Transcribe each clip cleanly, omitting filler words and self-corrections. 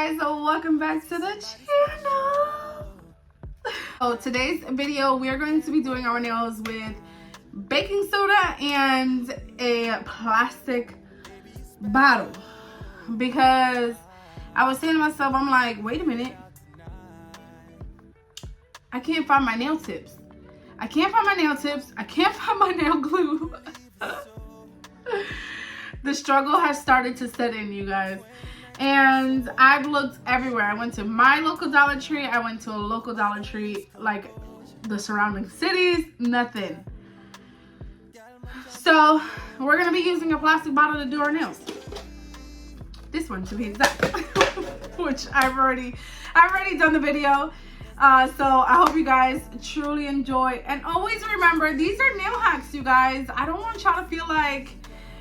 guys, welcome back to the channel. So today's video, we are going to be doing our nails with baking soda and a plastic bottle, because I was saying to myself, I'm like, wait a minute, I can't find my nail tips. I can't find my nail tips. I can't find my nail glue. The struggle has started to set in, you guys. And I've looked everywhere. I went to my local Dollar Tree. I went to a local Dollar Tree, like the surrounding cities, nothing. So we're gonna be using a plastic bottle to do our nails. This one to be exact, which I've already done the video. So I hope you guys truly enjoy. And always remember, these are nail hacks, you guys. I don't want y'all to feel like,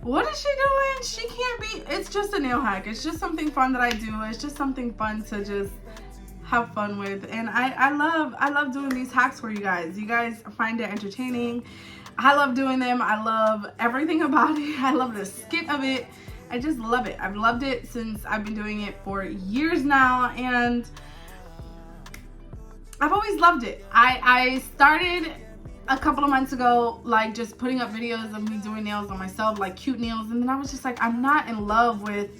what is she doing? She can't be. It's just a nail hack. It's just something fun that I do. It's just something fun to just have fun with. And I love doing these hacks for you guys. You guys find it entertaining. I love doing them. I love everything about it. I love the skit of it. I just love it. I've loved it since I've been doing it for years now, and I've always loved it. I started a couple of months ago, like just putting up videos of me doing nails on myself, like cute nails, and then I was just like, I'm not in love with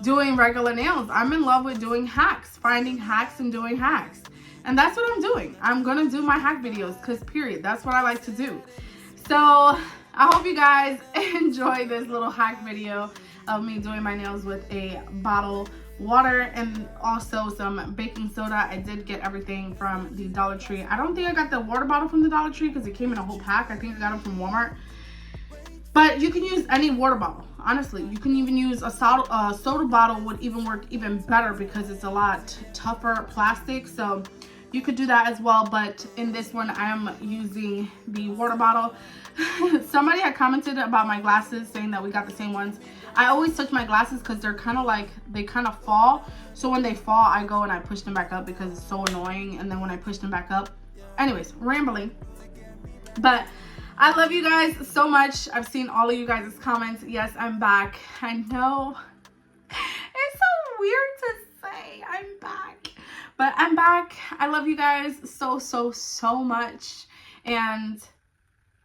doing regular nails. I'm in love with doing hacks, finding hacks and doing hacks. And that's what I'm doing. I'm gonna do my hack videos, because period, that's what I like to do. So I hope you guys enjoy this little hack video of me doing my nails with a bottle, water, and also some baking soda. I did get everything from the Dollar Tree. I don't think I got the water bottle from the Dollar Tree because it came in a whole pack. I think I got it from Walmart. But you can use any water bottle. Honestly, you can even use a soda bottle would even work even better, because it's a lot tougher plastic. So you could do that as well. But in this one, I am using the water bottle. Somebody had commented about my glasses, saying that we got the same ones. I always touch my glasses because they're kind of like, they kind of fall. So when they fall, I go and I push them back up because it's so annoying. And then when I push them back up, anyways, rambling. But I love you guys so much. I've seen all of you guys' comments. Yes, I'm back. I know it's so weird to say I'm back, but I'm back. I love you guys so much. And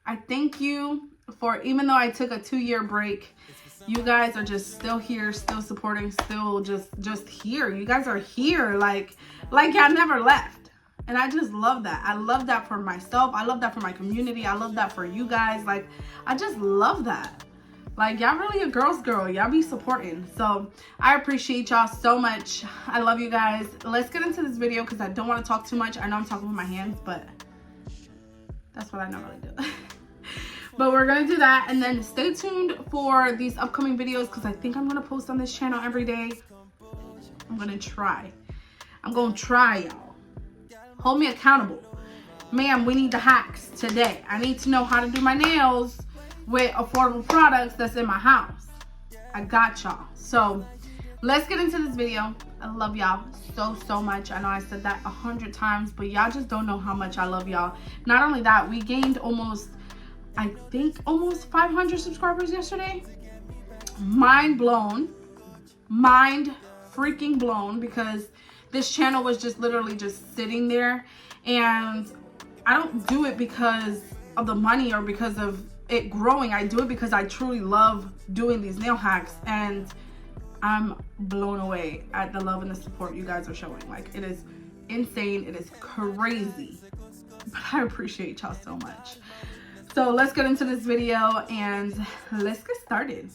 I thank you for, even though I took a 2-year break, you guys are just still here, still supporting, still just here. You guys are here, like y'all never left. And I just love that. I love that for myself. I love that for my community. I love that for you guys. Like, I just love that. Like, y'all really a girl's girl. Y'all be supporting. So I appreciate y'all so much. I love you guys. Let's get into this video, because I don't want to talk too much. I know I'm talking with my hands, but that's what I normally do. But we're going to do that, and then stay tuned for these upcoming videos, because I think I'm going to post on this channel every day. I'm going to try. Y'all. Hold me accountable. Ma'am, we need the hacks today. I need to know how to do my nails with affordable products that's in my house. I got y'all. So let's get into this video. I love y'all so much. I know I said that 100 times, but y'all just don't know how much I love y'all. Not only that, we gained almost 500 subscribers yesterday. Mind blown. Mind freaking blown, because this channel was just literally just sitting there. And I don't do it because of the money or because of it growing. I do it because I truly love doing these nail hacks, and I'm blown away at the love and the support you guys are showing. Like, it is insane. It is crazy. But I appreciate y'all so much. So let's get into this video and let's get started.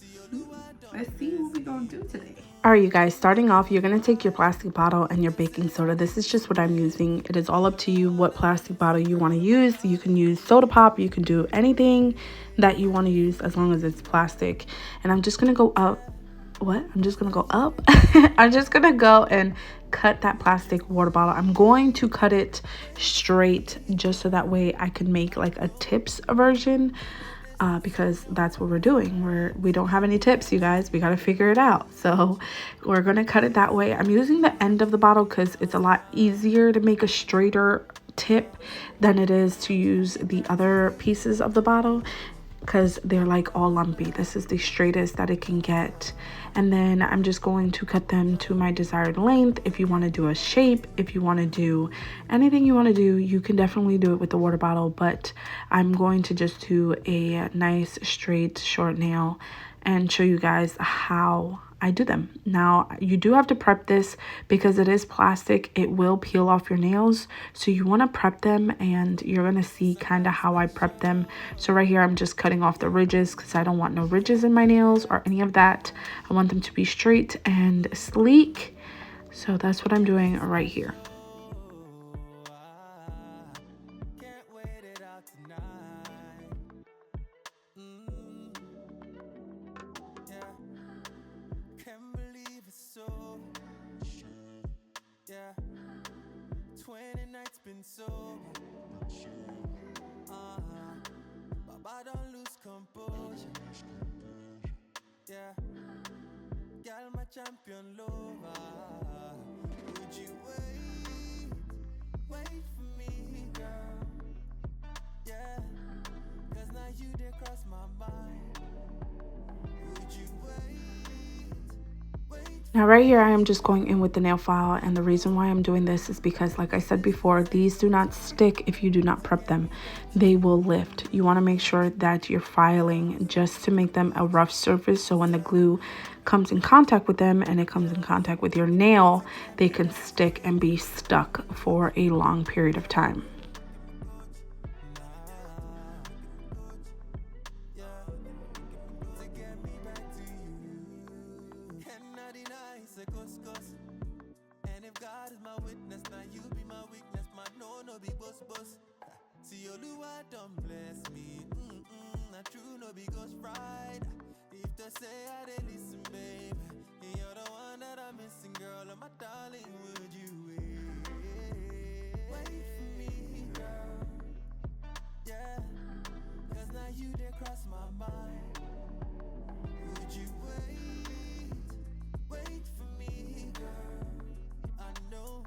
Let's see what we're gonna do today. All right, you guys, starting off, you're gonna take your plastic bottle and your baking soda. This is just what I'm using. It is all up to you what plastic bottle you want to use. You can use soda pop, you can do anything that you want to use as long as it's plastic. And I'm just gonna go up. I'm just gonna go up. I'm just gonna go and cut that plastic water bottle. I'm going to cut it straight, just so that way I can make like a tips version, because that's what we're doing. We don't have any tips, you guys. We got to figure it out. So we're gonna cut it that way. I'm using the end of the bottle because it's a lot easier to make a straighter tip than it is to use the other pieces of the bottle. because they're like all lumpy. This is the straightest that it can get. And then I'm just going to cut them to my desired length. If you want to do a shape, if you want to do anything you want to do, you can definitely do it with the water bottle, but I'm going to just do a nice straight short nail and show you guys how I do them. Now, you do have to prep this because it is plastic. It will peel off your nails. So you want to prep them, and you're going to see kind of how I prep them. So right here, I'm just cutting off the ridges because I don't want no ridges in my nails or any of that. I want them to be straight and sleek. So that's what I'm doing right here. I don't lose composure. Yeah, girl, my champion lover. Would you wait for me, girl? Yeah, cause now you did cross my mind. Would you wait? Now right here, I am just going in with the nail file, and the reason why I'm doing this is because, like I said before, these do not stick if you do not prep them. They will lift. You want to make sure that you're filing just to make them a rough surface, so when the glue comes in contact with them and it comes in contact with your nail, they can stick and be stuck for a long period of time. And if God is my witness, now you be my weakness, my no be bus. See Oluwa don't bless me. Not true, no be ghost ride. If they say I didn't listen, babe, you're the one that I'm missing, girl. And my darling, would you wait for me, girl? Yeah, cause now you did cross my mind. Would you wait for me, girl? I know,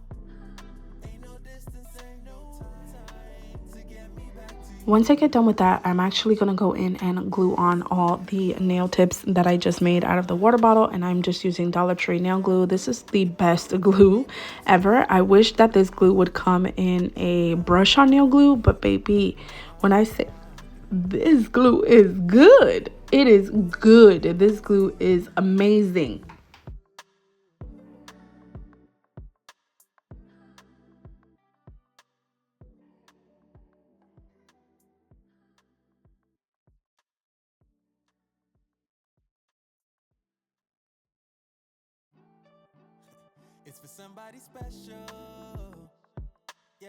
ain't no distance, ain't no time to get me back to you. Once I get done with that, I'm actually going to go in and glue on all the nail tips that I just made out of the water bottle, and I'm just using Dollar Tree nail glue. This is the best glue ever. I wish that this glue would come in a brush on nail glue, but baby, when I say this glue is good, it is good. This glue is amazing. It's for somebody special. Yeah.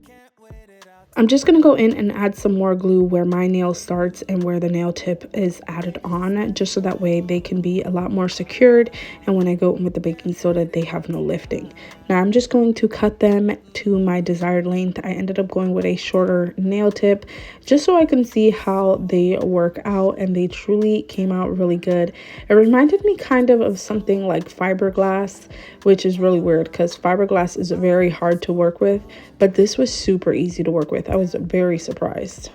Can't wait it out. I'm just going to go in and add some more glue where my nail starts and where the nail tip is added on, just so that way they can be a lot more secured, and when I go in with the baking soda, they have no lifting. Now I'm just going to cut them to my desired length. I ended up going with a shorter nail tip just so I can see how they work out, and they truly came out really good. It reminded me kind of something like fiberglass, which is really weird because fiberglass is very hard to work with, but this was super easy to work with. I was very surprised.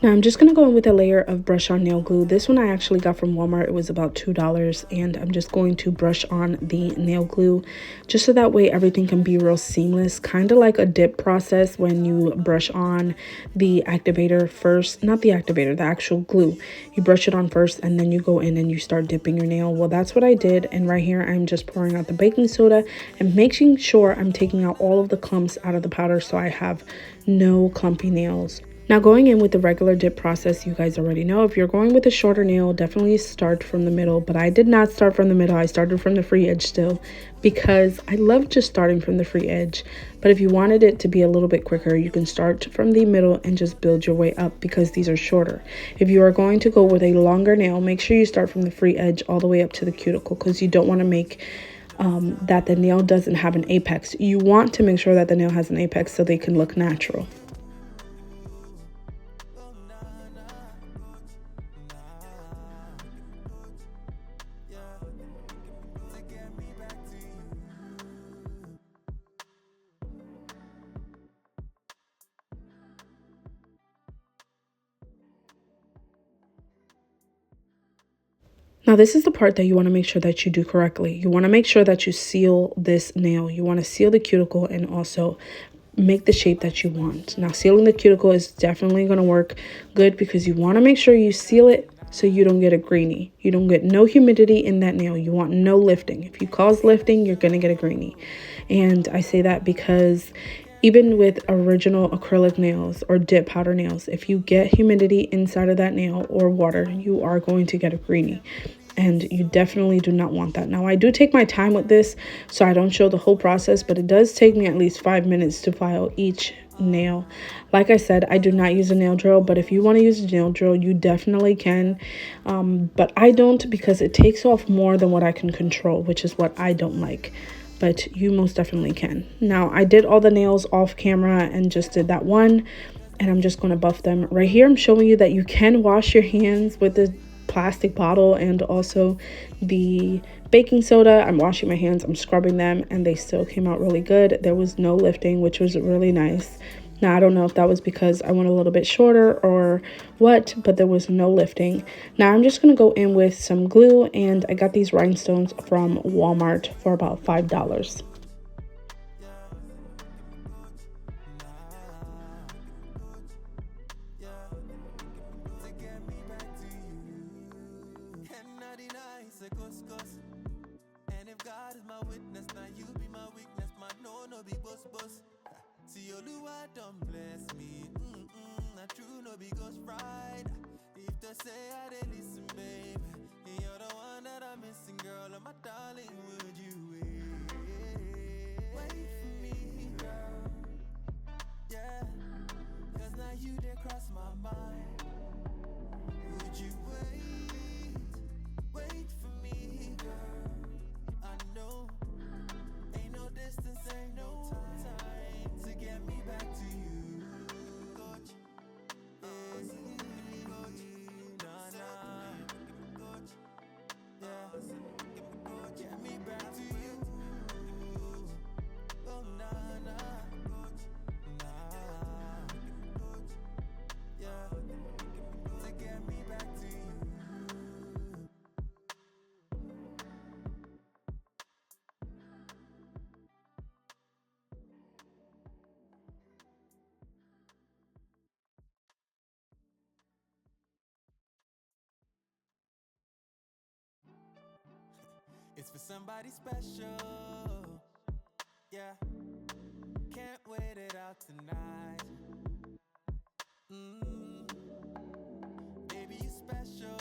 Now I'm just going to go in with a layer of brush on nail glue. This one I actually got from Walmart. It was about $2, and I'm just going to brush on the nail glue just so that way everything can be real seamless, kind of like a dip process when you brush on the activator first. Not the activator, the actual glue. You brush it on first and then you go in and you start dipping your nail. Well, that's what I did, and right here I'm just pouring out the baking soda and making sure I'm taking out all of the clumps out of the powder so I have no clumpy nails. Now, going in with the regular dip process, you guys already know, if you're going with a shorter nail, definitely start from the middle. But I did not start from the middle. I started from the free edge still, because I love just starting from the free edge. But if you wanted it to be a little bit quicker, you can start from the middle and just build your way up, because these are shorter. If you are going to go with a longer nail, make sure you start from the free edge all the way up to the cuticle, because you don't want to make that the nail doesn't have an apex. You want to make sure that the nail has an apex so they can look natural. Now, this is the part that you want to make sure that you do correctly. You want to make sure that you seal this nail. You want to seal the cuticle and also make the shape that you want. Now, sealing the cuticle is definitely going to work good, because you want to make sure you seal it so you don't get a greenie. You don't get no humidity in that nail. You want no lifting. If you cause lifting, you're going to get a greenie. And I say that because even with original acrylic nails or dip powder nails, if you get humidity inside of that nail or water, you are going to get a greenie. And you definitely do not want that. Now, I do take my time with this, so I don't show the whole process, but it does take me at least 5 minutes to file each nail. Like I said, I do not use a nail drill, but if you want to use a nail drill, you definitely can. But I don't, because it takes off more than what I can control, which is what I don't like. But you most definitely can. Now, I did all the nails off camera and just did that one, and I'm just going to buff them. Right here, I'm showing you that you can wash your hands with the plastic bottle and also the baking soda. I'm washing my hands, I'm scrubbing them, and they still came out really good. There was no lifting, which was really nice. Now, I don't know if that was because I went a little bit shorter or what, but there was no lifting. Now, I'm just going to go in with some glue, and I got these rhinestones from Walmart for about $5. And if God is my witness, now you be my weakness, my no be bus. See, Oluwa don't bless me. I true no be ghost ride. If they say I didn't listen, babe, you're the one that I'm missing, girl. And my darling, would you wait for me, girl? Yeah, 'cause now you did cross my mind. Would you wait for me, girl? I know ain't no distance, ain't no time to get me back to you, coach. Coach, yeah, get me back to you. Oh, nah, coach, yeah, to get me back to you. It's for somebody special, yeah. Can't wait it out tonight. Baby, you special.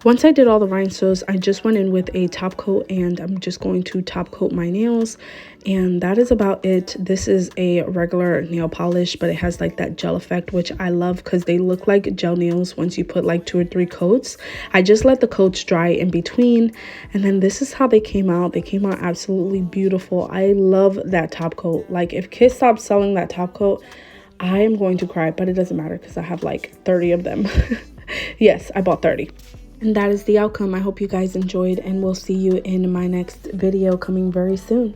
Once I did all the rhinestones, I just went in with a top coat, and I'm just going to top coat my nails, and that is about it. This is a regular nail polish, but it has like that gel effect, which I love because they look like gel nails once you put like 2 or 3 coats. I just let the coats dry in between, and then this is how they came out. They came out absolutely beautiful. I love that top coat. Like, if Kiss stops selling that top coat, I am going to cry, but it doesn't matter because I have like 30 of them. Yes, I bought 30. And that is the outcome. I hope you guys enjoyed, and we'll see you in my next video coming very soon.